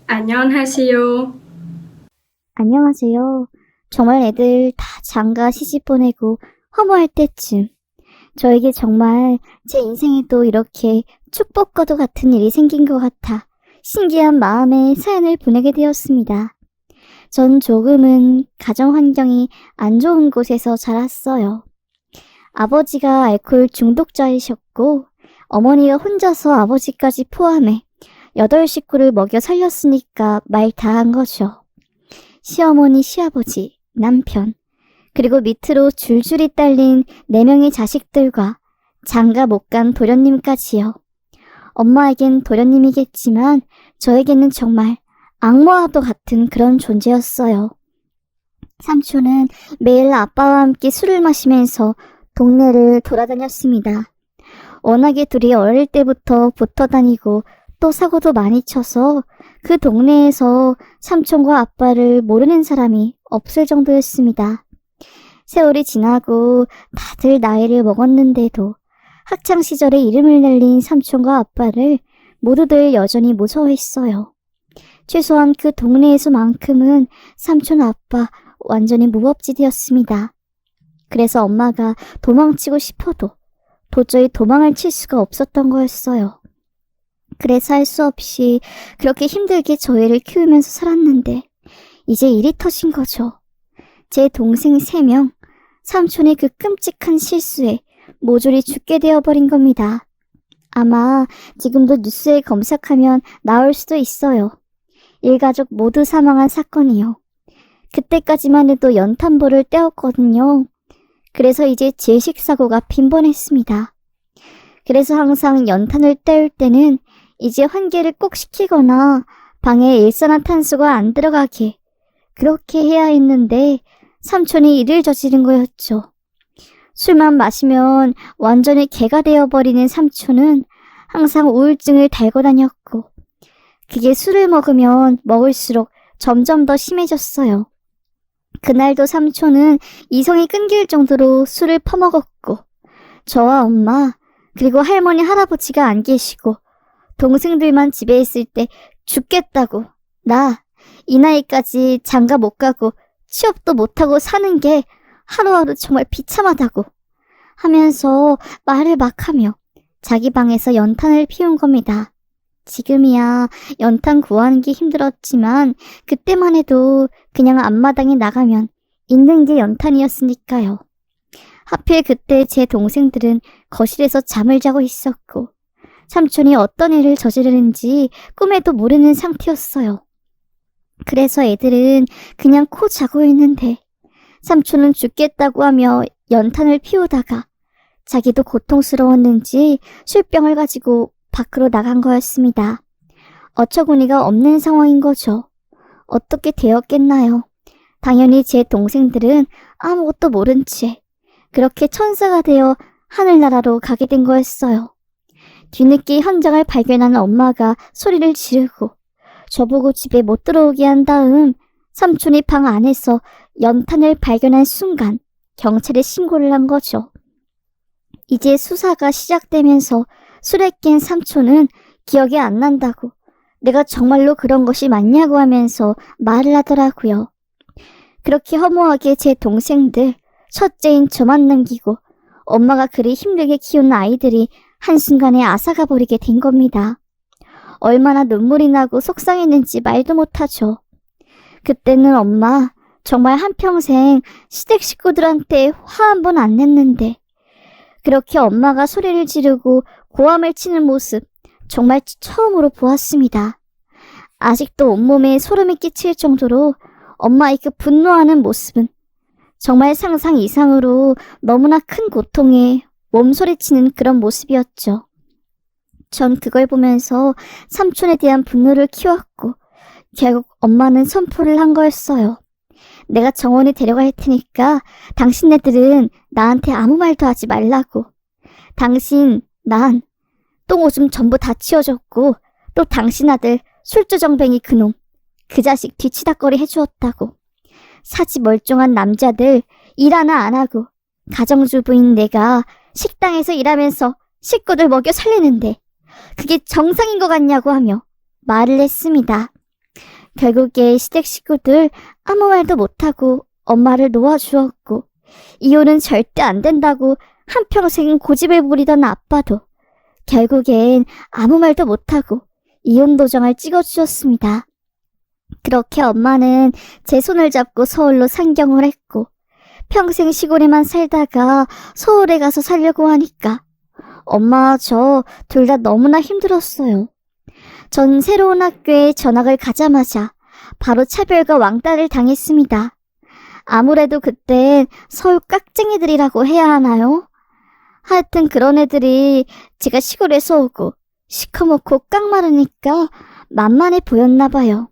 안녕하세요. 안녕하세요. 정말 애들 다 장가 시집 보내고 허무할 때쯤 저에게 정말 제 인생에도 이렇게 축복과도 같은 일이 생긴 것 같아 신기한 마음에 사연을 보내게 되었습니다. 전 조금은 가정 환경이 안 좋은 곳에서 자랐어요. 아버지가 알코올 중독자이셨고 어머니가 혼자서 아버지까지 포함해 8식구를 먹여 살렸으니까 말 다 한 거죠. 시어머니, 시아버지, 남편, 그리고 밑으로 줄줄이 딸린 4명의 자식들과 장가 못 간 도련님까지요. 엄마에겐 도련님이겠지만 저에게는 정말 악마와도 같은 그런 존재였어요. 삼촌은 매일 아빠와 함께 술을 마시면서 동네를 돌아다녔습니다. 워낙에 둘이 어릴 때부터 붙어 다니고 또 사고도 많이 쳐서 그 동네에서 삼촌과 아빠를 모르는 사람이 없을 정도였습니다. 세월이 지나고 다들 나이를 먹었는데도 학창시절에 이름을 날린 삼촌과 아빠를 모두들 여전히 무서워했어요. 최소한 그 동네에서만큼은 삼촌 아빠 완전히 무법지대였습니다. 그래서 엄마가 도망치고 싶어도 도저히 도망을 칠 수가 없었던 거였어요. 그래서 할 수 없이 그렇게 힘들게 저희를 키우면서 살았는데 이제 일이 터진 거죠. 제 동생 3명, 삼촌의 그 끔찍한 실수에 모조리 죽게 되어버린 겁니다. 아마 지금도 뉴스에 검색하면 나올 수도 있어요. 일가족 모두 사망한 사건이요. 그때까지만 해도 연탄불을 떼었거든요. 그래서 이제 질식사고가 빈번했습니다. 그래서 항상 연탄을 떼울 때는 이제 환기를 꼭 시키거나 방에 일산화탄소가 안 들어가게 그렇게 해야 했는데 삼촌이 일을 저지른 거였죠. 술만 마시면 완전히 개가 되어버리는 삼촌은 항상 우울증을 달고 다녔고 그게 술을 먹으면 먹을수록 점점 더 심해졌어요. 그날도 삼촌은 이성이 끊길 정도로 술을 퍼먹었고 저와 엄마 그리고 할머니 할아버지가 안 계시고 동생들만 집에 있을 때 죽겠다고 나 이 나이까지 장가 못 가고 취업도 못하고 사는 게 하루하루 정말 비참하다고 하면서 말을 막 하며 자기 방에서 연탄을 피운 겁니다. 지금이야 연탄 구하는 게 힘들었지만 그때만 해도 그냥 앞마당에 나가면 있는 게 연탄이었으니까요. 하필 그때 제 동생들은 거실에서 잠을 자고 있었고 삼촌이 어떤 일을 저지르는지 꿈에도 모르는 상태였어요. 그래서 애들은 그냥 코 자고 있는데 삼촌은 죽겠다고 하며 연탄을 피우다가 자기도 고통스러웠는지 술병을 가지고 밖으로 나간 거였습니다. 어처구니가 없는 상황인 거죠. 어떻게 되었겠나요? 당연히 제 동생들은 아무것도 모른 채 그렇게 천사가 되어 하늘나라로 가게 된 거였어요. 뒤늦게 현장을 발견한 엄마가 소리를 지르고 저보고 집에 못 들어오게 한 다음 삼촌이 방 안에서 연탄을 발견한 순간 경찰에 신고를 한 거죠. 이제 수사가 시작되면서 술에 깬 삼촌은 기억이 안 난다고 내가 정말로 그런 것이 맞냐고 하면서 말을 하더라고요. 그렇게 허무하게 제 동생들, 첫째인 저만 남기고 엄마가 그리 힘들게 키운 아이들이 한순간에 앗아가 버리게 된 겁니다. 얼마나 눈물이 나고 속상했는지 말도 못하죠. 그때는 엄마 정말 한평생 시댁 식구들한테 화 한 번 안 냈는데 그렇게 엄마가 소리를 지르고 고함을 치는 모습 정말 처음으로 보았습니다. 아직도 온몸에 소름이 끼칠 정도로 엄마의 그 분노하는 모습은 정말 상상 이상으로 너무나 큰 고통에 몸소리치는 그런 모습이었죠. 전 그걸 보면서 삼촌에 대한 분노를 키웠고 결국 엄마는 선포를 한 거였어요. 내가 정원에 데려갈 테니까 당신네들은 나한테 아무 말도 하지 말라고. 당신, 난 똥오줌 전부 다 치워줬고 또 당신 아들 술주정뱅이 그놈 그 자식 뒤치다꺼리 해주었다고. 사지 멀쩡한 남자들 일 하나 안 하고 가정주부인 내가 식당에서 일하면서 식구들 먹여 살리는데 그게 정상인 것 같냐고 하며 말을 했습니다. 결국에 시댁 식구들 아무 말도 못하고 엄마를 놓아주었고, 이혼은 절대 안 된다고 한평생 고집을 부리던 아빠도 결국엔 아무 말도 못하고 이혼 도장을 찍어주었습니다. 그렇게 엄마는 제 손을 잡고 서울로 상경을 했고, 평생 시골에만 살다가 서울에 가서 살려고 하니까 엄마 저 둘 다 너무나 힘들었어요. 전 새로운 학교에 전학을 가자마자 바로 차별과 왕따를 당했습니다. 아무래도 그땐 서울 깍쟁이들이라고 해야 하나요? 하여튼 그런 애들이 제가 시골에서 오고 시커멓고 깡마르니까 만만해 보였나 봐요.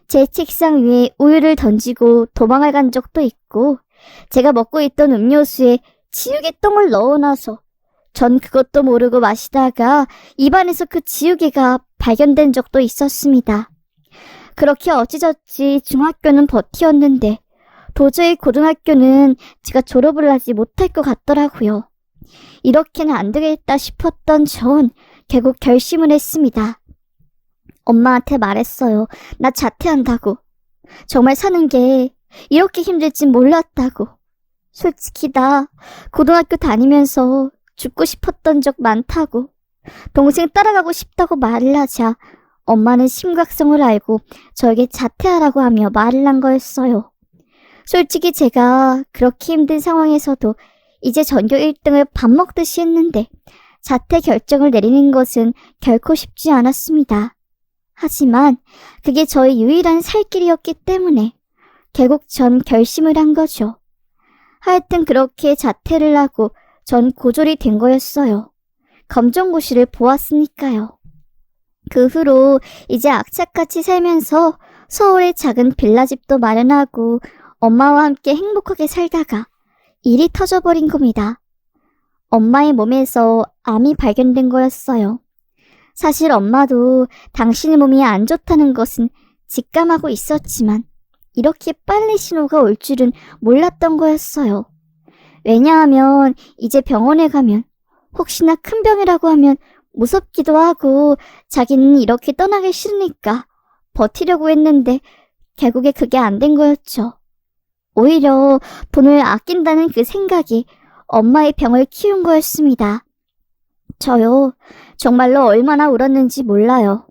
제 책상 위에 우유를 던지고 도망을 간 적도 있고, 제가 먹고 있던 음료수에 지우개 똥을 넣어놔서 전 그것도 모르고 마시다가 입안에서 그 지우개가 발견된 적도 있었습니다. 그렇게 어찌저찌 중학교는 버티었는데 도저히 고등학교는 제가 졸업을 하지 못할 것 같더라고요. 이렇게는 안 되겠다 싶었던 전 결국 결심을 했습니다. 엄마한테 말했어요. 나 자퇴한다고. 정말 사는 게 이렇게 힘들진 몰랐다고. 솔직히 나 고등학교 다니면서 죽고 싶었던 적 많다고. 동생 따라가고 싶다고 말을 하자 엄마는 심각성을 알고 저에게 자퇴하라고 하며 말을 한 거였어요. 솔직히 제가 그렇게 힘든 상황에서도 이제 전교 1등을 밥 먹듯이 했는데 자퇴 결정을 내리는 것은 결코 쉽지 않았습니다. 하지만 그게 저의 유일한 살 길이었기 때문에 결국 전 결심을 한 거죠. 하여튼 그렇게 자퇴를 하고 전 고졸이 된 거였어요. 검정고시를 보았으니까요. 그 후로 이제 악착같이 살면서 서울에 작은 빌라집도 마련하고 엄마와 함께 행복하게 살다가 일이 터져버린 겁니다. 엄마의 몸에서 암이 발견된 거였어요. 사실 엄마도 당신의 몸이 안 좋다는 것은 직감하고 있었지만 이렇게 빨리 신호가 올 줄은 몰랐던 거였어요. 왜냐하면 이제 병원에 가면 혹시나 큰 병이라고 하면 무섭기도 하고 자기는 이렇게 떠나기 싫으니까 버티려고 했는데 결국에 그게 안 된 거였죠. 오히려 돈을 아낀다는 그 생각이 엄마의 병을 키운 거였습니다. 저요, 정말로 얼마나 울었는지 몰라요.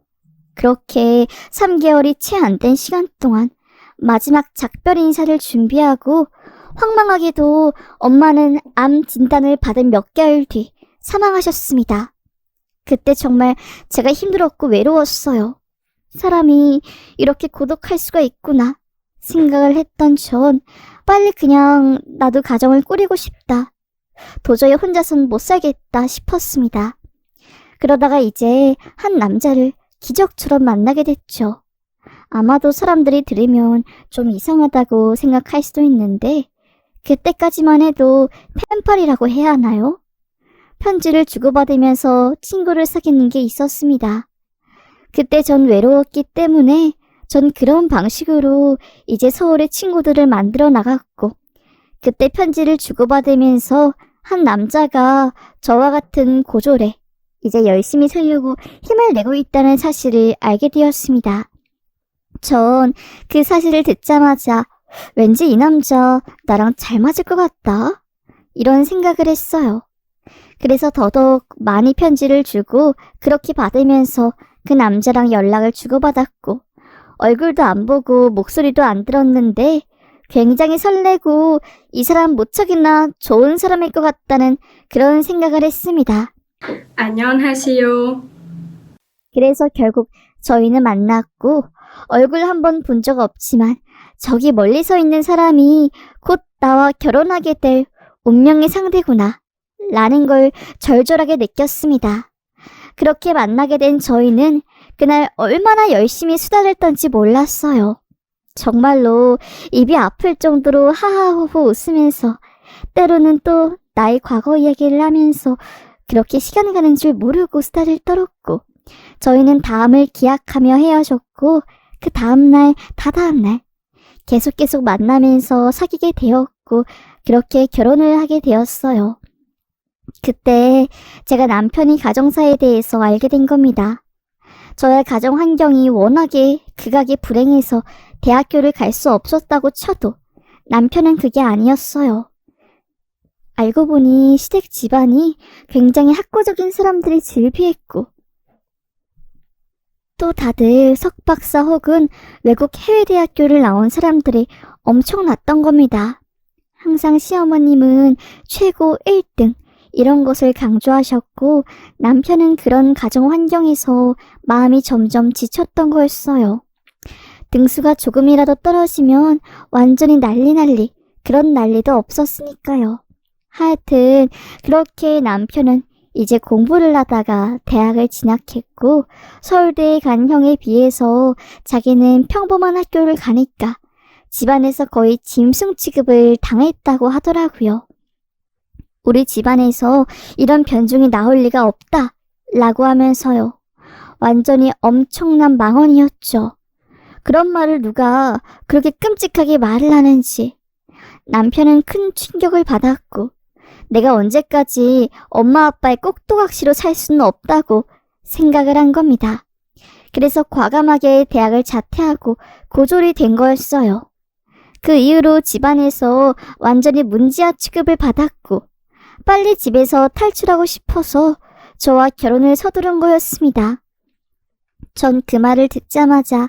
그렇게 3개월이 채 안 된 시간 동안 마지막 작별 인사를 준비하고 황망하게도 엄마는 암 진단을 받은 몇 개월 뒤 사망하셨습니다. 그때 정말 제가 힘들었고 외로웠어요. 사람이 이렇게 고독할 수가 있구나 생각을 했던 전 빨리 그냥 나도 가정을 꾸리고 싶다. 도저히 혼자선 못 살겠다 싶었습니다. 그러다가 이제 한 남자를 기적처럼 만나게 됐죠. 아마도 사람들이 들으면 좀 이상하다고 생각할 수도 있는데 그때까지만 해도 펜팔이라고 해야 하나요? 편지를 주고받으면서 친구를 사귀는 게 있었습니다. 그때 전 외로웠기 때문에 전 그런 방식으로 이제 서울에 친구들을 만들어 나갔고, 그때 편지를 주고받으면서 한 남자가 저와 같은 고졸에 이제 열심히 살려고 힘을 내고 있다는 사실을 알게 되었습니다. 전 그 사실을 듣자마자 왠지 이 남자 나랑 잘 맞을 것 같다, 이런 생각을 했어요. 그래서 더더욱 많이 편지를 주고 그렇게 받으면서 그 남자랑 연락을 주고받았고, 얼굴도 안 보고 목소리도 안 들었는데 굉장히 설레고 이 사람 무척이나 좋은 사람일 것 같다는 그런 생각을 했습니다. 안녕하세요. 그래서 결국 저희는 만났고 얼굴 한번 본 적 없지만 저기 멀리 서 있는 사람이 곧 나와 결혼하게 될 운명의 상대구나 라는 걸 절절하게 느꼈습니다. 그렇게 만나게 된 저희는 그날 얼마나 열심히 수다를 떤지 몰랐어요. 정말로 입이 아플 정도로 하하호호 웃으면서 때로는 또 나의 과거 이야기를 하면서 그렇게 시간 가는 줄 모르고 수다를 떨었고, 저희는 다음을 기약하며 헤어졌고 그 다음날 다다음날 계속 만나면서 사귀게 되었고 그렇게 결혼을 하게 되었어요. 그때 제가 남편이 가정사에 대해서 알게 된 겁니다. 저의 가정 환경이 워낙에 극악에 불행해서 대학교를 갈 수 없었다고 쳐도 남편은 그게 아니었어요. 알고 보니 시댁 집안이 굉장히 학구적인 사람들이 즐비했고 또 다들 석박사 혹은 외국 해외대학교를 나온 사람들이 엄청났던 겁니다. 항상 시어머님은 최고 1등 이런 것을 강조하셨고 남편은 그런 가정 환경에서 마음이 점점 지쳤던 거였어요. 등수가 조금이라도 떨어지면 완전히 난리 그런 난리도 없었으니까요. 하여튼 그렇게 남편은 이제 공부를 하다가 대학을 진학했고 서울대에 간 형에 비해서 자기는 평범한 학교를 가니까 집안에서 거의 짐승 취급을 당했다고 하더라고요. 우리 집안에서 이런 변종이 나올 리가 없다 라고 하면서요. 완전히 엄청난 망언이었죠. 그런 말을 누가 그렇게 끔찍하게 말을 하는지. 남편은 큰 충격을 받았고 내가 언제까지 엄마 아빠의 꼭두각시로 살 수는 없다고 생각을 한 겁니다. 그래서 과감하게 대학을 자퇴하고 고졸이 된 거였어요. 그 이후로 집안에서 완전히 문지아 취급을 받았고 빨리 집에서 탈출하고 싶어서 저와 결혼을 서두른 거였습니다. 전 그 말을 듣자마자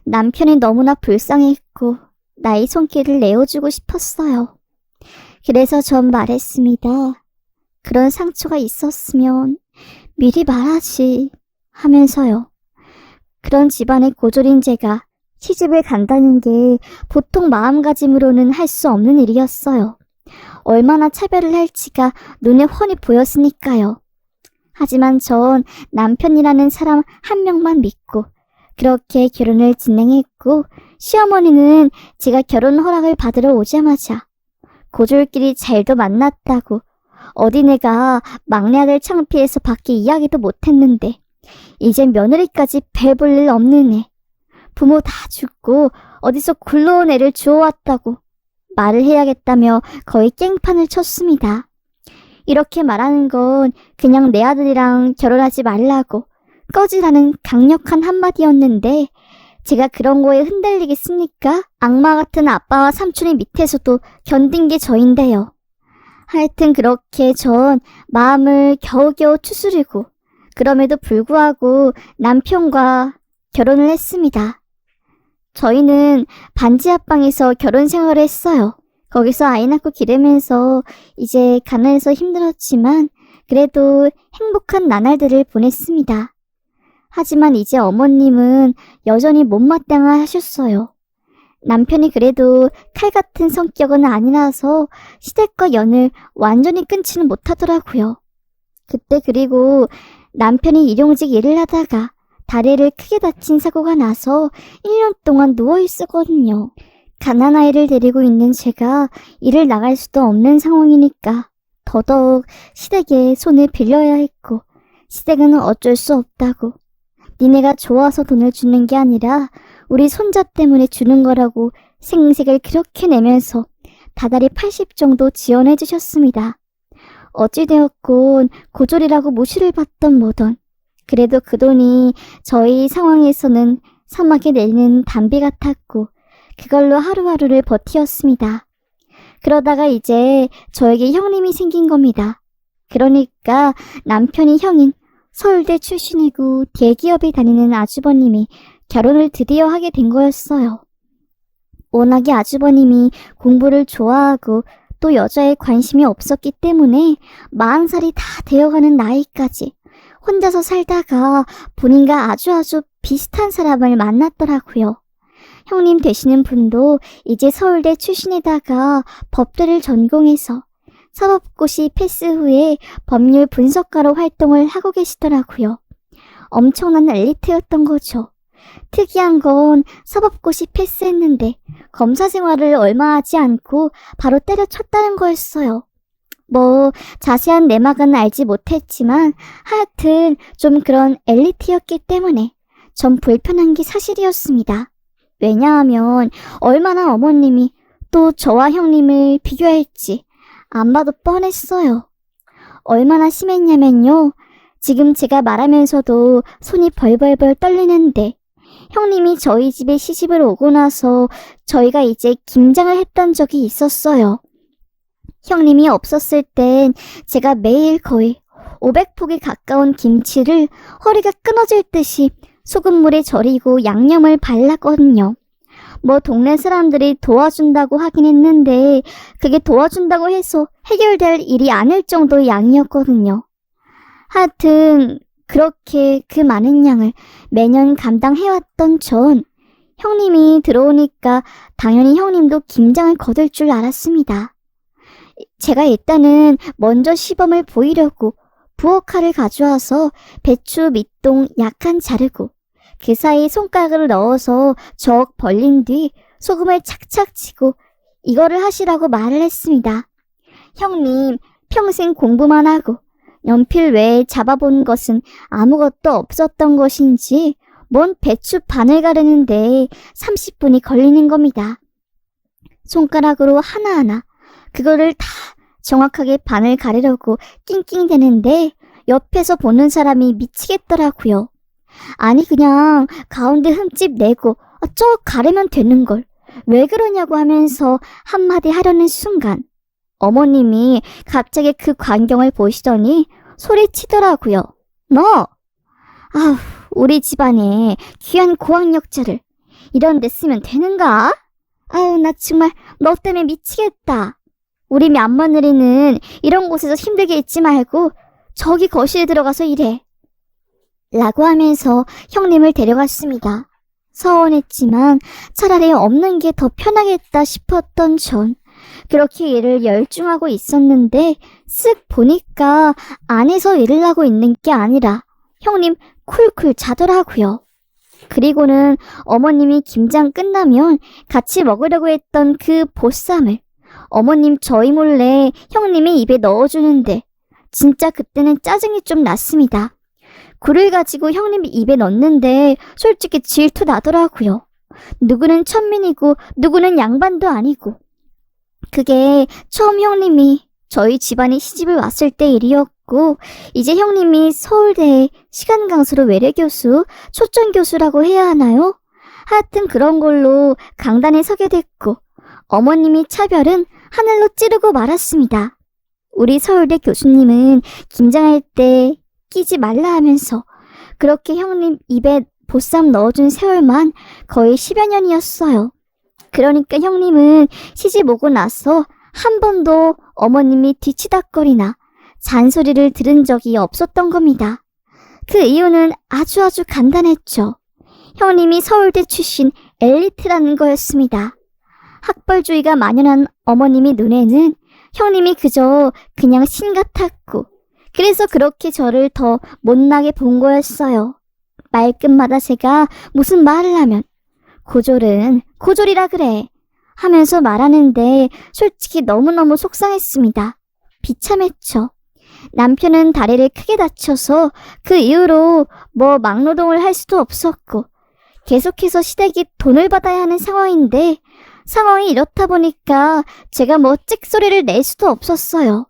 남편이 너무나 불쌍했고 나의 손길을 내어주고 싶었어요. 그래서 전 말했습니다. 그런 상처가 있었으면 미리 말하지 하면서요. 그런 집안의 고졸인 제가 시집을 간다는 게 보통 마음가짐으로는 할 수 없는 일이었어요. 얼마나 차별을 할지가 눈에 훤히 보였으니까요. 하지만 전 남편이라는 사람 한 명만 믿고 그렇게 결혼을 진행했고 시어머니는 제가 결혼 허락을 받으러 오자마자 고졸끼리 잘도 만났다고 어디 내가 막내 아들 창피해서 밖에 이야기도 못했는데 이젠 며느리까지 별 일 없는 애 부모 다 죽고 어디서 굴러온 애를 주워왔다고 말을 해야겠다며 거의 깽판을 쳤습니다. 이렇게 말하는 건 그냥 내 아들이랑 결혼하지 말라고 꺼지라는 강력한 한마디였는데 제가 그런 거에 흔들리겠습니까? 악마 같은 아빠와 삼촌이 밑에서도 견딘 게 저인데요. 하여튼 그렇게 전 마음을 겨우겨우 추스리고 그럼에도 불구하고 남편과 결혼을 했습니다. 저희는 반지 합방에서 결혼 생활을 했어요. 거기서 아이 낳고 기르면서 이제 가난해서 힘들었지만 그래도 행복한 나날들을 보냈습니다. 하지만 이제 어머님은 여전히 못마땅하 하셨어요. 남편이 그래도 칼 같은 성격은 아니라서 시댁과 연을 완전히 끊지는 못하더라고요. 그때 그리고 남편이 일용직 일을 하다가 다리를 크게 다친 사고가 나서 1년 동안 누워있었거든요. 가난아이를 데리고 있는 제가 일을 나갈 수도 없는 상황이니까 더더욱 시댁에 손을 빌려야 했고 시댁은 어쩔 수 없다고 니네가 좋아서 돈을 주는 게 아니라 우리 손자 때문에 주는 거라고 생색을 그렇게 내면서 다달이 80 정도 지원해 주셨습니다. 어찌되었건 고졸이라고 무시를 받던 뭐던 그래도 그 돈이 저희 상황에서는 사막에 내리는 담비 같았고 그걸로 하루하루를 버티었습니다. 그러다가 이제 저에게 형님이 생긴 겁니다. 그러니까 남편이 형인 서울대 출신이고 대기업에 다니는 아주버님이 결혼을 드디어 하게 된 거였어요. 워낙에 아주버님이 공부를 좋아하고 또 여자에 관심이 없었기 때문에 40살이 다 되어가는 나이까지 혼자서 살다가 본인과 아주 비슷한 사람을 만났더라고요. 형님 되시는 분도 이제 서울대 출신에다가 법대를 전공해서 사법고시 패스 후에 법률 분석가로 활동을 하고 계시더라고요. 엄청난 엘리트였던 거죠. 특이한 건 사법고시 패스했는데 검사 생활을 얼마 하지 않고 바로 때려쳤다는 거였어요. 뭐 자세한 내막은 알지 못했지만 하여튼 좀 그런 엘리트였기 때문에 전 불편한 게 사실이었습니다. 왜냐하면 얼마나 어머님이 또 저와 형님을 비교할지 안 봐도 뻔했어요. 얼마나 심했냐면요. 지금 제가 말하면서도 손이 벌벌벌 떨리는데 형님이 저희 집에 시집을 오고 나서 저희가 이제 김장을 했던 적이 있었어요. 형님이 없었을 땐 제가 매일 거의 500폭에 가까운 김치를 허리가 끊어질 듯이 소금물에 절이고 양념을 발랐거든요. 뭐 동네 사람들이 도와준다고 하긴 했는데 그게 도와준다고 해서 해결될 일이 아닐 정도의 양이었거든요. 하여튼 그렇게 그 많은 양을 매년 감당해왔던 전 형님이 들어오니까 당연히 형님도 김장을 거둘 줄 알았습니다. 제가 일단은 먼저 시범을 보이려고 부엌칼을 가져와서 배추 밑동 약간 자르고 그 사이 손가락을 넣어서 적 벌린 뒤 소금을 착착 치고 이거를 하시라고 말을 했습니다. 형님, 평생 공부만 하고 연필 외에 잡아본 것은 아무것도 없었던 것인지 뭔 배추 반을 가르는데 30분이 걸리는 겁니다. 손가락으로 하나하나 그거를 다 정확하게 반을 가르려고 낑낑대는데 옆에서 보는 사람이 미치겠더라고요. 아니 그냥 가운데 흠집 내고 저 가르면 되는걸 왜 그러냐고 하면서 한마디 하려는 순간 어머님이 갑자기 그 광경을 보시더니 소리치더라고요. 너! 아우, 우리 집안에 귀한 고학력자를 이런 데 쓰면 되는가? 아우, 나 정말 너 때문에 미치겠다. 우리 맏며느리는 이런 곳에서 힘들게 있지 말고 저기 거실에 들어가서 일해. 라고 하면서 형님을 데려갔습니다. 서운했지만 차라리 없는 게 더 편하겠다 싶었던 전 그렇게 일을 열중하고 있었는데 쓱 보니까 안에서 일을 하고 있는 게 아니라 형님 쿨쿨 자더라고요. 그리고는 어머님이 김장 끝나면 같이 먹으려고 했던 그 보쌈을 어머님 저희 몰래 형님이 입에 넣어주는데 진짜 그때는 짜증이 좀 났습니다. 굴을 가지고 형님 입에 넣는데 솔직히 질투 나더라고요. 누구는 천민이고 누구는 양반도 아니고. 그게 처음 형님이 저희 집안에 시집을 왔을 때 일이었고 이제 형님이 서울대에 시간강사로 외래교수, 초점교수라고 해야 하나요? 하여튼 그런 걸로 강단에 서게 됐고 어머님이 차별은 하늘로 찌르고 말았습니다. 우리 서울대 교수님은 김장할 때 끼지 말라 하면서 그렇게 형님 입에 보쌈 넣어준 세월만 거의 10여 년이었어요. 그러니까 형님은 시집 오고 나서 한 번도 어머님이 뒤치다거리나 잔소리를 들은 적이 없었던 겁니다. 그 이유는 아주 간단했죠. 형님이 서울대 출신 엘리트라는 거였습니다. 학벌주의가 만연한 어머님이 눈에는 형님이 그저 그냥 신 같았고 그래서 그렇게 저를 더 못나게 본 거였어요. 말끝마다 제가 무슨 말을 하면 고졸은 고졸이라 그래 하면서 말하는데 솔직히 너무너무 속상했습니다. 비참했죠. 남편은 다리를 크게 다쳐서 그 이후로 뭐 막노동을 할 수도 없었고 계속해서 시댁이 돈을 받아야 하는 상황인데 상황이 이렇다 보니까 제가 뭐 찍소리를 낼 수도 없었어요.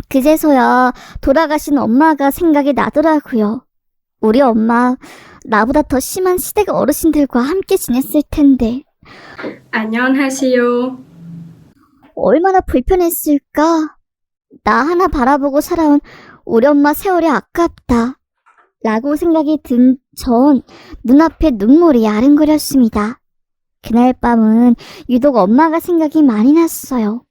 그제서야 돌아가신 엄마가 생각이 나더라고요. 우리 엄마 나보다 더 심한 시댁 어르신들과 함께 지냈을 텐데 안녕하세요. 얼마나 불편했을까? 나 하나 바라보고 살아온 우리 엄마 세월이 아깝다 라고 생각이 든 전 눈앞에 눈물이 아른거렸습니다. 그날 밤은 유독 엄마가 생각이 많이 났어요.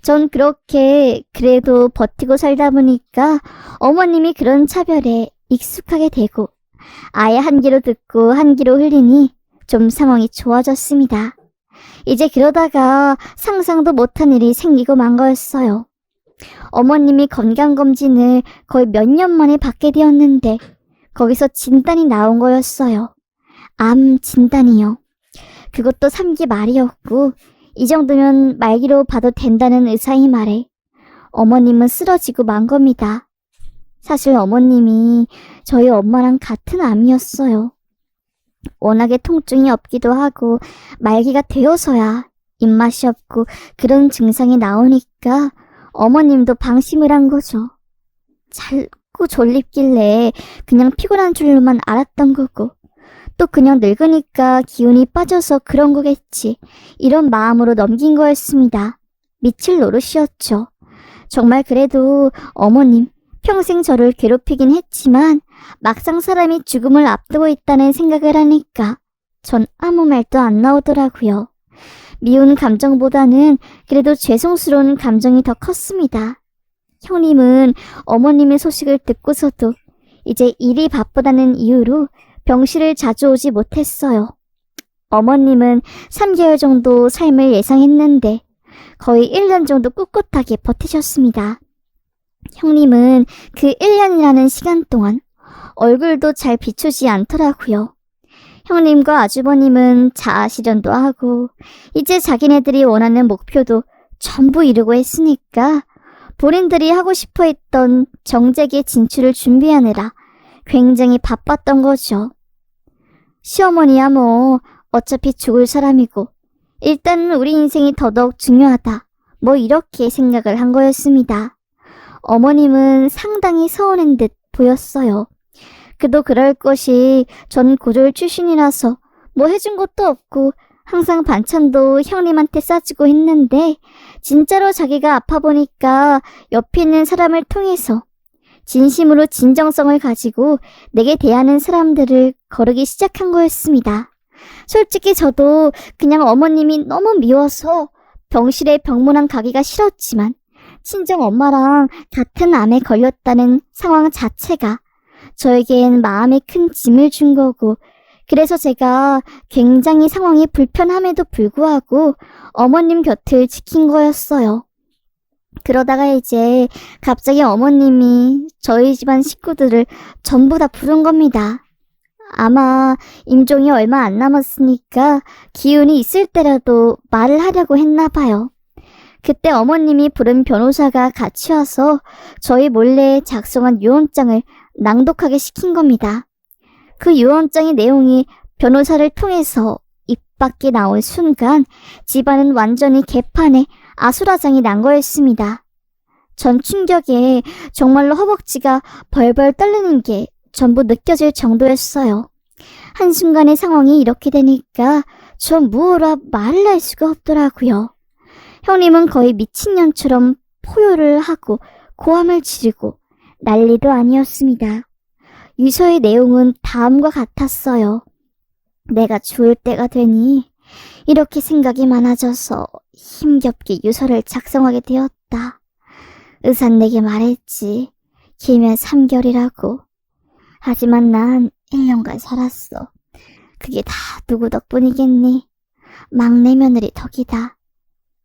전 그렇게 그래도 버티고 살다 보니까 어머님이 그런 차별에 익숙하게 되고 아예 한 귀로 듣고 한 귀로 흘리니 좀 상황이 좋아졌습니다. 이제 그러다가 상상도 못한 일이 생기고 만 거였어요. 어머님이 건강검진을 거의 몇 년 만에 받게 되었는데 거기서 진단이 나온 거였어요. 암 진단이요. 그것도 3기 말이었고 이 정도면 말기로 봐도 된다는 의사의 말에 어머님은 쓰러지고 만 겁니다. 사실 어머님이 저희 엄마랑 같은 암이었어요. 워낙에 통증이 없기도 하고 말기가 되어서야 입맛이 없고 그런 증상이 나오니까 어머님도 방심을 한 거죠. 잘 자꾸 졸립길래 그냥 피곤한 줄로만 알았던 거고, 또 그냥 늙으니까 기운이 빠져서 그런 거겠지. 이런 마음으로 넘긴 거였습니다. 미칠 노릇이었죠. 정말 그래도 어머님 평생 저를 괴롭히긴 했지만 막상 사람이 죽음을 앞두고 있다는 생각을 하니까 전 아무 말도 안 나오더라고요. 미운 감정보다는 그래도 죄송스러운 감정이 더 컸습니다. 형님은 어머님의 소식을 듣고서도 이제 일이 바쁘다는 이유로 병실을 자주 오지 못했어요. 어머님은 3개월 정도 삶을 예상했는데 거의 1년 정도 꿋꿋하게 버티셨습니다. 형님은 그 1년이라는 시간 동안 얼굴도 잘 비추지 않더라고요. 형님과 아주버님은 자아실현도 하고 이제 자기네들이 원하는 목표도 전부 이루고 했으니까 본인들이 하고 싶어 했던 정재계 진출을 준비하느라 굉장히 바빴던 거죠. 시어머니야 뭐 어차피 죽을 사람이고 일단은 우리 인생이 더더욱 중요하다. 뭐 이렇게 생각을 한 거였습니다. 어머님은 상당히 서운한 듯 보였어요. 그도 그럴 것이 전 고졸 출신이라서 뭐 해준 것도 없고 항상 반찬도 형님한테 싸주고 했는데 진짜로 자기가 아파 보니까 옆에 있는 사람을 통해서 진심으로 진정성을 가지고 내게 대하는 사람들을 거르기 시작한 거였습니다. 솔직히 저도 그냥 어머님이 너무 미워서 병실에 병문안 가기가 싫었지만 친정 엄마랑 같은 암에 걸렸다는 상황 자체가 저에겐 마음에 큰 짐을 준 거고 그래서 제가 굉장히 상황이 불편함에도 불구하고 어머님 곁을 지킨 거였어요. 그러다가 이제 갑자기 어머님이 저희 집안 식구들을 전부 다 부른 겁니다. 아마 임종이 얼마 안 남았으니까 기운이 있을 때라도 말을 하려고 했나 봐요. 그때 어머님이 부른 변호사가 같이 와서 저희 몰래 작성한 유언장을 낭독하게 시킨 겁니다. 그 유언장의 내용이 변호사를 통해서 입 밖에 나온 순간 집안은 완전히 개판에 아수라장이 난 거였습니다. 전 충격에 정말로 허벅지가 벌벌 떨리는 게 전부 느껴질 정도였어요. 한순간의 상황이 이렇게 되니까 전 무어라 말을 할 수가 없더라고요. 형님은 거의 미친년처럼 포효를 하고 고함을 지르고 난리도 아니었습니다. 유서의 내용은 다음과 같았어요. 내가 죽을 때가 되니 이렇게 생각이 많아져서 힘겹게 유서를 작성하게 되었다. 의사는 내게 말했지. 길면 3개월이라고. 하지만 난 1년간 살았어. 그게 다 누구 덕분이겠니? 막내 며느리 덕이다.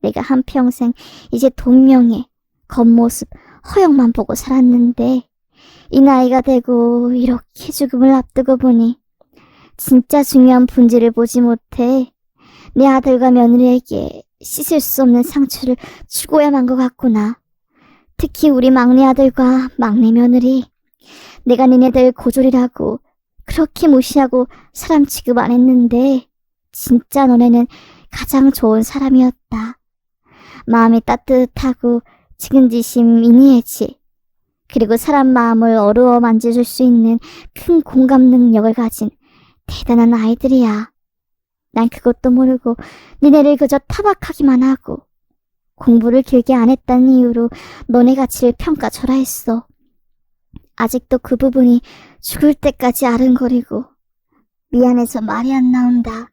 내가 한평생 이제 돈명예, 겉모습, 허영만 보고 살았는데 이 나이가 되고 이렇게 죽음을 앞두고 보니 진짜 중요한 본질을 보지 못해 내 아들과 며느리에게 씻을 수 없는 상처를 주고야만 것 같구나. 특히 우리 막내 아들과 막내 며느리. 내가 니네들 고졸이라고 그렇게 무시하고 사람 취급 안 했는데 진짜 너네는 가장 좋은 사람이었다. 마음이 따뜻하고 측은지심 인이해지 그리고 사람 마음을 어루어 만져줄 수 있는 큰 공감 능력을 가진 대단한 아이들이야. 난 그것도 모르고 니네를 그저 타박하기만 하고 공부를 길게 안 했다는 이유로 너네 가치를 평가절하했어. 아직도 그 부분이 죽을 때까지 아른거리고 미안해서 말이 안 나온다.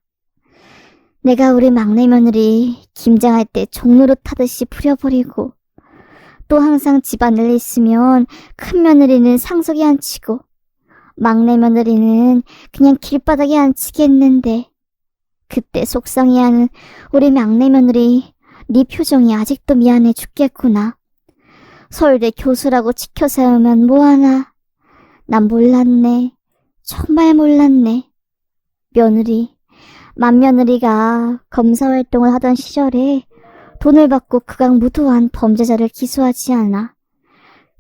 내가 우리 막내 며느리 김장할 때 종로릇 타듯이 부려버리고 또 항상 집안일 있으면 큰 며느리는 상석에 앉히고 막내 며느리는 그냥 길바닥에 앉히게 했는데 그때 속상해하는 우리 막내 며느리 네 표정이 아직도 미안해 죽겠구나. 서울대 교수라고 지켜 세우면 뭐하나. 난 몰랐네. 정말 몰랐네. 며느리, 맏며느리가 검사 활동을 하던 시절에 돈을 받고 극악무도한 범죄자를 기소하지 않아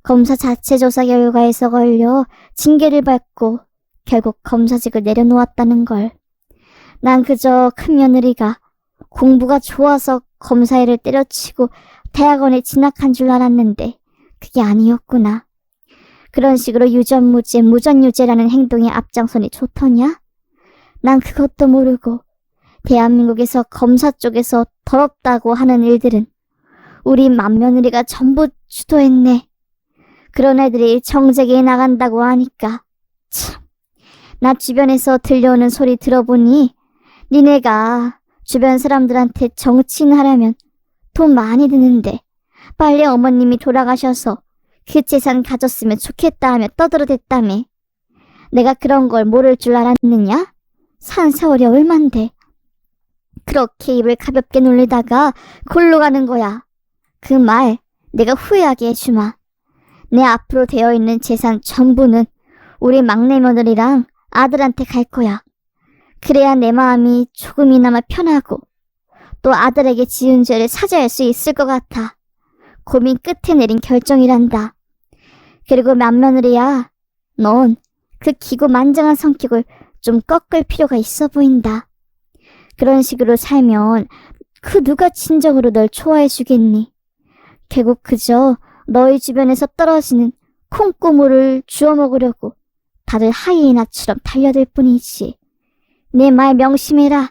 검사 자체 조사 결과에서 걸려 징계를 받고 결국 검사직을 내려놓았다는 걸. 난 그저 큰며느리가 공부가 좋아서 검사일을 때려치고 대학원에 진학한 줄 알았는데 그게 아니었구나. 그런 식으로 유전무죄, 무전유죄라는 행동에 앞장서니 좋더냐? 난 그것도 모르고 대한민국에서 검사 쪽에서 더럽다고 하는 일들은 우리 맏며느리가 전부 주도했네. 그런 애들이 정재계에 나간다고 하니까 참, 나 주변에서 들려오는 소리 들어보니 니네가 주변 사람들한테 정치인 하려면 돈 많이 드는데 빨리 어머님이 돌아가셔서 그 재산 가졌으면 좋겠다 하며 떠들어댔다며. 내가 그런 걸 모를 줄 알았느냐? 산 세월이 얼만데. 그렇게 입을 가볍게 놀리다가 골로 가는 거야. 그 말 내가 후회하게 해주마. 내 앞으로 되어있는 재산 전부는 우리 막내 며느리랑 아들한테 갈 거야. 그래야 내 마음이 조금이나마 편하고 또 아들에게 지은 죄를 사죄할 수 있을 것 같아. 고민 끝에 내린 결정이란다. 그리고 맏며느리야, 넌 그 기고만장한 성격을 좀 꺾을 필요가 있어 보인다. 그런 식으로 살면 그 누가 진정으로 널 좋아해 주겠니? 결국 그저 너희 주변에서 떨어지는 콩고물을 주워 먹으려고 다들 하이에나처럼 달려들 뿐이지. 내 말 명심해라.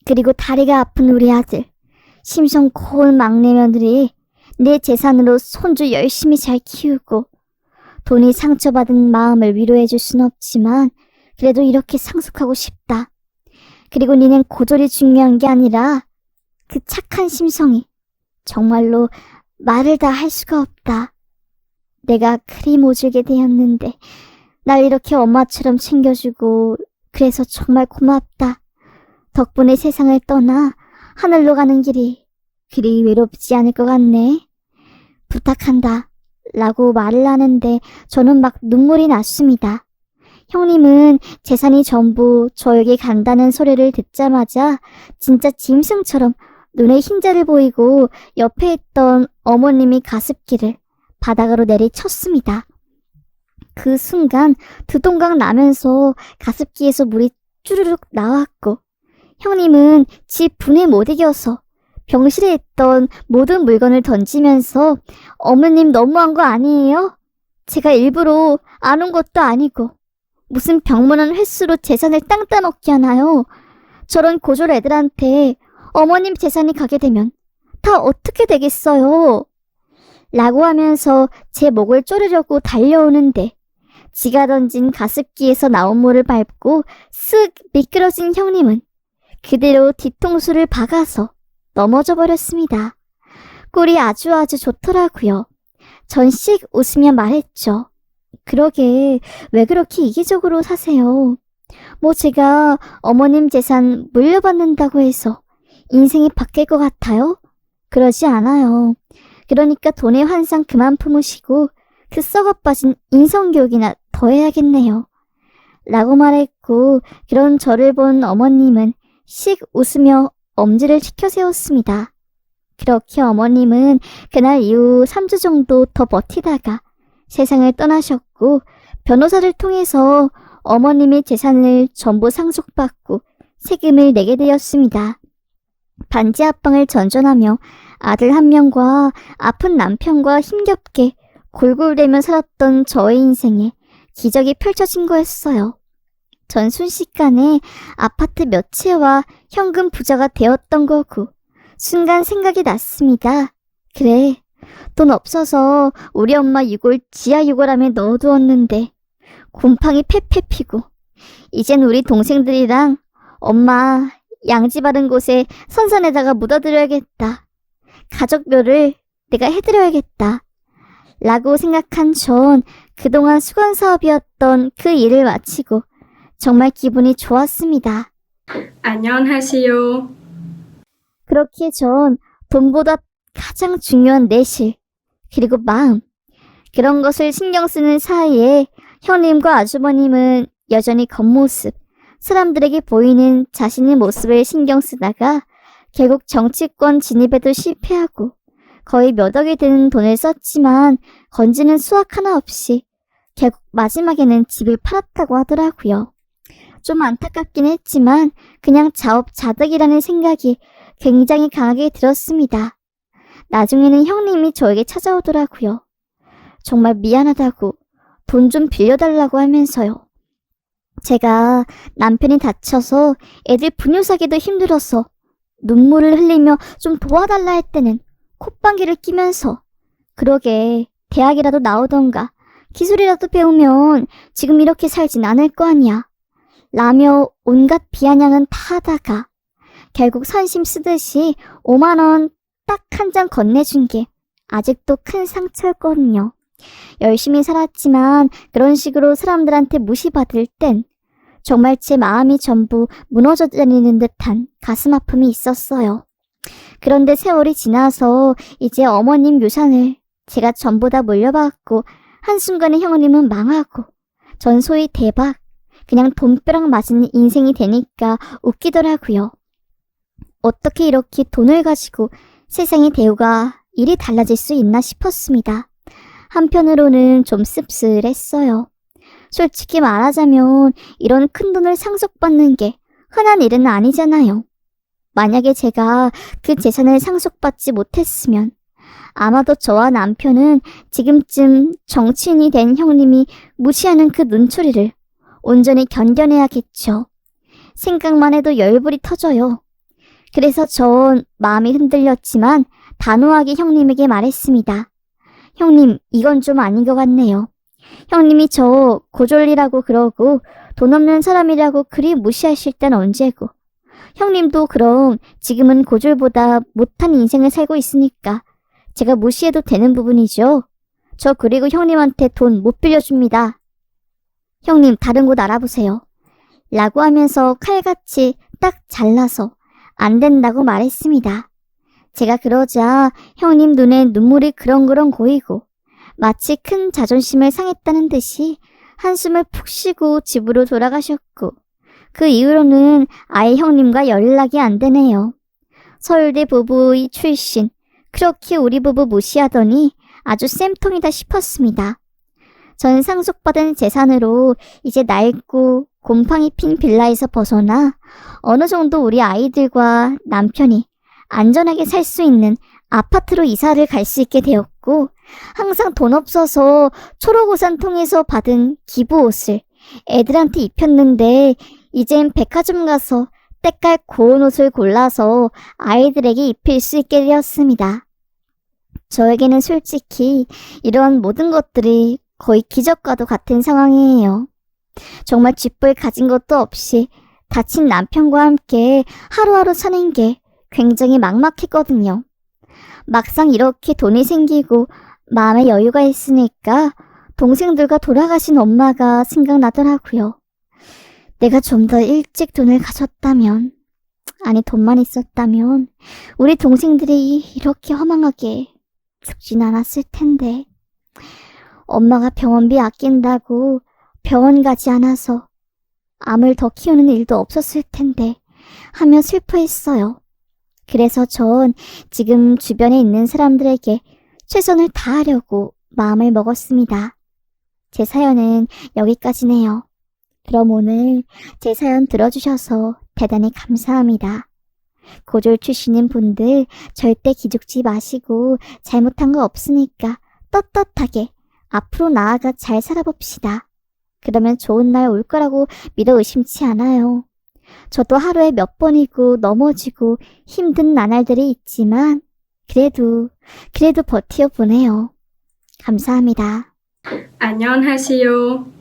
그리고 다리가 아픈 우리 아들, 심성 고운 막내 며느리 내 재산으로 손주 열심히 잘 키우고 돈이 상처받은 마음을 위로해줄 순 없지만 그래도 이렇게 상속하고 싶다. 그리고 니넨 고졸이 중요한 게 아니라 그 착한 심성이 정말로 말을 다 할 수가 없다. 내가 그리 모질게 되었는데 날 이렇게 엄마처럼 챙겨주고 그래서 정말 고맙다. 덕분에 세상을 떠나 하늘로 가는 길이 그리 외롭지 않을 것 같네. 부탁한다. 라고 말을 하는데 저는 막 눈물이 났습니다. 형님은 재산이 전부 저에게 간다는 소리를 듣자마자 진짜 짐승처럼 눈에 흰자를 보이고 옆에 있던 어머님이 가습기를 바닥으로 내리쳤습니다. 그 순간 두 동강 나면서 가습기에서 물이 쭈르륵 나왔고 형님은 집 분에 못 이겨서 병실에 있던 모든 물건을 던지면서 어머님 너무한 거 아니에요? 제가 일부러 안 온 것도 아니고 무슨 병문안 횟수로 재산을 땅 따먹게 하나요? 저런 고졸 애들한테 어머님 재산이 가게 되면 다 어떻게 되겠어요? 라고 하면서 제 목을 조르려고 달려오는데 지가 던진 가습기에서 나온 물을 밟고 쓱 미끄러진 형님은 그대로 뒤통수를 박아서 넘어져 버렸습니다. 꼴이 아주 좋더라고요. 전 씩 웃으며 말했죠. 그러게 왜 그렇게 이기적으로 사세요? 뭐 제가 어머님 재산 물려받는다고 해서 인생이 바뀔 것 같아요? 그러지 않아요. 그러니까 돈의 환상 그만 품으시고 그 썩어빠진 인성교육이나 더 해야겠네요. 라고 말했고 그런 저를 본 어머님은 씩 웃으며 엄지를 치켜 세웠습니다. 그렇게 어머님은 그날 이후 3주 정도 더 버티다가 세상을 떠나셨고 변호사를 통해서 어머님의 재산을 전부 상속받고 세금을 내게 되었습니다. 반지 합방을 전전하며 아들 한 명과 아픈 남편과 힘겹게 골골대며 살았던 저의 인생에 기적이 펼쳐진 거였어요. 전 순식간에 아파트 몇 채와 현금 부자가 되었던 거고 순간 생각이 났습니다. 그래, 돈 없어서 우리 엄마 유골 지하 유골함에 넣어두었는데 곰팡이 패패 피고 이젠 우리 동생들이랑 엄마 양지 바른 곳에 선산에다가 묻어드려야겠다. 가족묘를 내가 해드려야겠다. 라고 생각한 전 그동안 수건 사업이었던 그 일을 마치고 정말 기분이 좋았습니다. 안녕하세요. 그렇게 전 돈보다 가장 중요한 내실, 그리고 마음, 그런 것을 신경 쓰는 사이에 형님과 아주버님은 여전히 겉모습, 사람들에게 보이는 자신의 모습을 신경 쓰다가 결국 정치권 진입에도 실패하고 거의 몇 억이 드는 돈을 썼지만 건지는 수확 하나 없이 결국 마지막에는 집을 팔았다고 하더라고요. 좀 안타깝긴 했지만 그냥 자업자득이라는 생각이 굉장히 강하게 들었습니다. 나중에는 형님이 저에게 찾아오더라고요. 정말 미안하다고 돈 좀 빌려달라고 하면서요. 제가 남편이 다쳐서 애들 분유 사기도 힘들어서 눈물을 흘리며 좀 도와달라 할 때는 콧방귀를 끼면서 그러게 대학이라도 나오던가 기술이라도 배우면 지금 이렇게 살진 않을 거 아니야. 라며 온갖 비아냥은 다 하다가 결국 선심 쓰듯이 5만 원 딱 한 장 건네준 게 아직도 큰 상처였거든요. 열심히 살았지만 그런 식으로 사람들한테 무시받을 땐 정말 제 마음이 전부 무너져 내리는 듯한 가슴 아픔이 있었어요. 그런데 세월이 지나서 이제 어머님 유산을 제가 전부 다 물려받고 한순간에 형님은 망하고 전 소위 대박, 그냥 돈벼락 맞은 인생이 되니까 웃기더라고요. 어떻게 이렇게 돈을 가지고 세상의 대우가 이리 달라질 수 있나 싶었습니다. 한편으로는 좀 씁쓸했어요. 솔직히 말하자면 이런 큰 돈을 상속받는 게 흔한 일은 아니잖아요. 만약에 제가 그 재산을 상속받지 못했으면 아마도 저와 남편은 지금쯤 정치인이 된 형님이 무시하는 그 눈초리를 온전히 견뎌내야겠죠. 생각만 해도 열불이 터져요. 그래서 전 마음이 흔들렸지만 단호하게 형님에게 말했습니다. 형님, 이건 좀 아닌 것 같네요. 형님이 저 고졸이라고 그러고 돈 없는 사람이라고 그리 무시하실 땐 언제고. 형님도 그럼 지금은 고졸보다 못한 인생을 살고 있으니까 제가 무시해도 되는 부분이죠. 저 그리고 형님한테 돈 못 빌려줍니다. 형님, 다른 곳 알아보세요. 라고 하면서 칼같이 딱 잘라서 안 된다고 말했습니다. 제가 그러자 형님 눈에 눈물이 그렁그렁 고이고 마치 큰 자존심을 상했다는 듯이 한숨을 푹 쉬고 집으로 돌아가셨고 그 이후로는 아예 형님과 연락이 안 되네요. 서울대 부부의 출신, 그렇게 우리 부부 무시하더니 아주 쌤통이다 싶었습니다. 전 상속받은 재산으로 이제 낡고 곰팡이 핀 빌라에서 벗어나 어느 정도 우리 아이들과 남편이 안전하게 살 수 있는 아파트로 이사를 갈 수 있게 되었고 항상 돈 없어서 초록우산 통해서 받은 기부 옷을 애들한테 입혔는데 이젠 백화점 가서 때깔 고운 옷을 골라서 아이들에게 입힐 수 있게 되었습니다. 저에게는 솔직히 이런 모든 것들이 거의 기적과도 같은 상황이에요. 정말 쥐뿔 가진 것도 없이 다친 남편과 함께 하루하루 사는 게 굉장히 막막했거든요. 막상 이렇게 돈이 생기고 마음에 여유가 있으니까 동생들과 돌아가신 엄마가 생각나더라고요. 내가 좀 더 일찍 돈을 가졌다면, 아니 돈만 있었다면 우리 동생들이 이렇게 허망하게 죽진 않았을 텐데. 엄마가 병원비 아낀다고 병원 가지 않아서 암을 더 키우는 일도 없었을 텐데 하며 슬퍼했어요. 그래서 전 지금 주변에 있는 사람들에게 최선을 다하려고 마음을 먹었습니다. 제 사연은 여기까지네요. 그럼 오늘 제 사연 들어주셔서 대단히 감사합니다. 고졸 출신인 분들 절대 기죽지 마시고 잘못한 거 없으니까 떳떳하게 앞으로 나아가 잘 살아봅시다. 그러면 좋은 날 올 거라고 믿어 의심치 않아요. 저도 하루에 몇 번이고 넘어지고 힘든 나날들이 있지만 그래도 버텨보네요. 감사합니다. 안녕하세요.